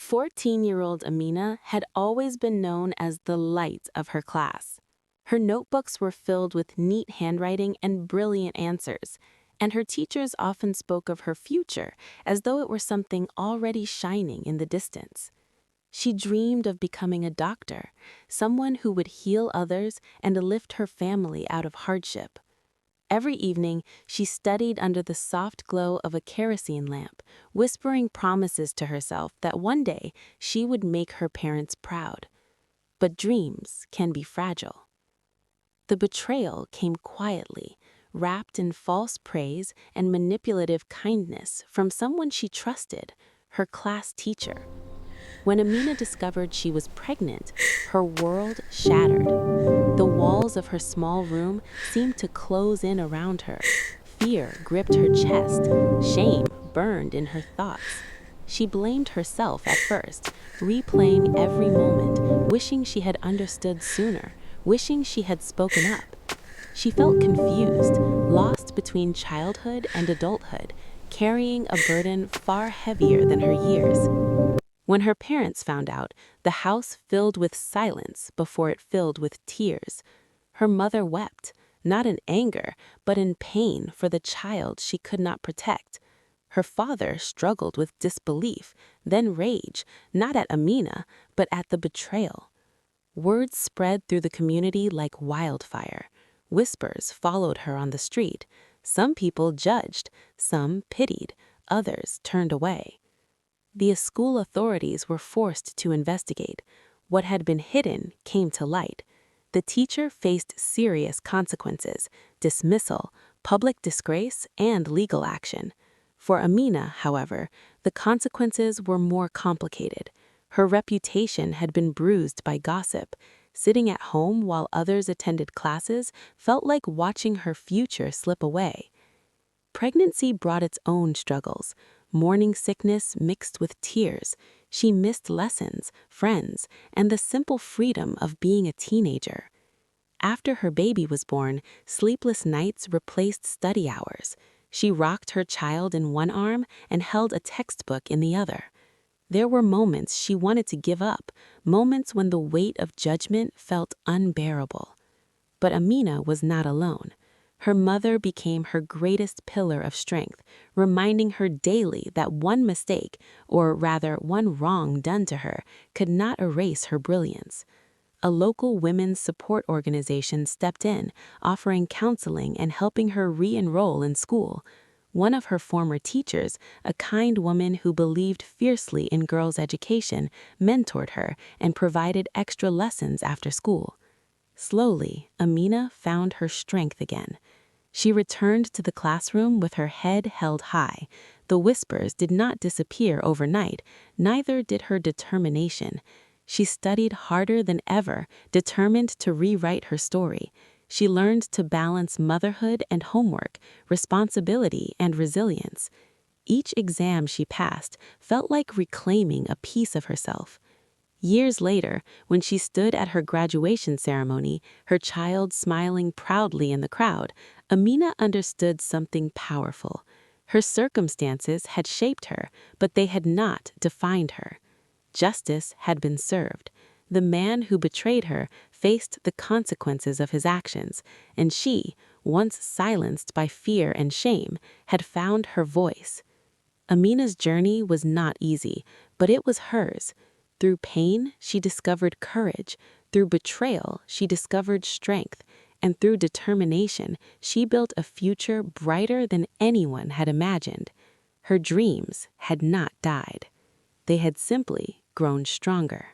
14-year-old Amina had always been known as the light of her class. Her notebooks were filled with neat handwriting and brilliant answers, and her teachers often spoke of her future as though it were something already shining in the distance. She dreamed of becoming a doctor, someone who would heal others and lift her family out of hardship. Every evening, she studied under the soft glow of a kerosene lamp, whispering promises to herself that one day she would make her parents proud. But dreams can be fragile. The betrayal came quietly, wrapped in false praise and manipulative kindness from someone she trusted, her class teacher. When Amina discovered she was pregnant, her world shattered. The walls of her small room seemed to close in around her. Fear gripped her chest. Shame burned in her thoughts. She blamed herself at first, replaying every moment, wishing she had understood sooner, wishing she had spoken up. She felt confused, lost between childhood and adulthood, carrying a burden far heavier than her years. When her parents found out, the house filled with silence before it filled with tears. Her mother wept, not in anger, but in pain for the child she could not protect. Her father struggled with disbelief, then rage, not at Amina, but at the betrayal. Words spread through the community like wildfire. Whispers followed her on the street. Some people judged, some pitied, others turned away. The school authorities were forced to investigate. What had been hidden came to light. The teacher faced serious consequences: dismissal, public disgrace, and legal action. For Amina, however, the consequences were more complicated. Her reputation had been bruised by gossip. Sitting at home while others attended classes felt like watching her future slip away. Pregnancy brought its own struggles. Morning sickness mixed with tears. She missed lessons, friends, and the simple freedom of being a teenager. After her baby was born, sleepless nights replaced study hours. She rocked her child in one arm and held a textbook in the other. There were moments she wanted to give up, moments when the weight of judgment felt unbearable. But Amina was not alone. Her mother became her greatest pillar of strength, reminding her daily that one mistake, or rather one wrong done to her, could not erase her brilliance. A local women's support organization stepped in, offering counseling and helping her re-enroll in school. One of her former teachers, a kind woman who believed fiercely in girls' education, mentored her and provided extra lessons after school. Slowly, Amina found her strength again. She returned to the classroom with her head held high. The whispers did not disappear overnight, neither did her determination. She studied harder than ever, determined to rewrite her story. She learned to balance motherhood and homework, responsibility and resilience. Each exam she passed felt like reclaiming a piece of herself. Years later, when she stood at her graduation ceremony, her child smiling proudly in the crowd, Amina understood something powerful. Her circumstances had shaped her, but they had not defined her. Justice had been served. The man who betrayed her faced the consequences of his actions, and she, once silenced by fear and shame, had found her voice. Amina's journey was not easy, but it was hers. Through pain, she discovered courage. Through betrayal, she discovered strength. And through determination, she built a future brighter than anyone had imagined. Her dreams had not died. They had simply grown stronger.